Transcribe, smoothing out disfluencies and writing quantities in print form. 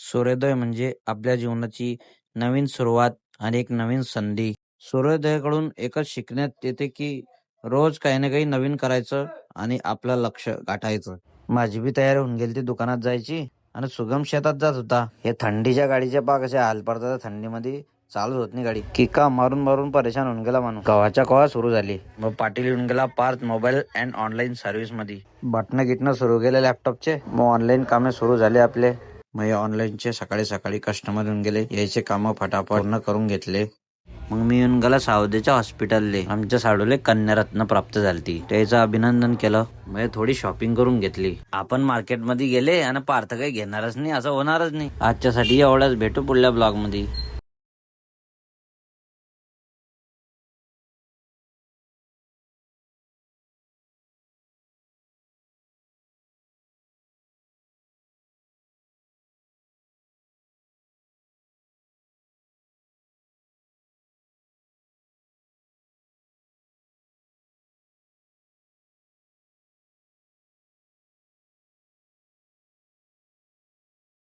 सूर्योदय म्हणजे आपल्या जीवनाची नवीन सुरुवात आणि एक नवीन संधी. सूर्योदयाकडून एकच शिकण्यात येते की रोज काही ना काही नवीन करायचं आणि आपलं लक्ष गाठायचं. माझी बी तयारी होऊन गेली ती दुकानात जायची आणि सुगम शेतात जात होता. हे थंडीच्या गाडीचे पा कसे हाल पडतात थंडीमध्ये. चालूच होत नाही गाडी. किका मारून मारून परेशान होऊन गेला माणूस. कवाच्या कवा सुरू झाली. मग पाटील येऊन गेला Parth mobile and online service मध्ये. बटणं गिटणं सुरू केले लॅपटॉपचे. मग ऑनलाईन कामे सुरू झाले आपले. मग या ऑनलाईनचे सकाळी सकाळी कस्टमर येऊन गेले. यायचे कामं फटाफट पूर्ण करून घेतले. मग मी येऊन गेला सावदेच्या हॉस्पिटलले. आमच्या साडूले कन्यारत्न प्राप्त झालती. त्याचं अभिनंदन केलं. मग थोडी शॉपिंग करून घेतली. आपण मार्केटमध्ये गेले आणि पार्थ काही घेणारच नाही असं होणारच नाही. आजच्यासाठी एवढंच. भेटू पुढल्या ब्लॉग मध्ये.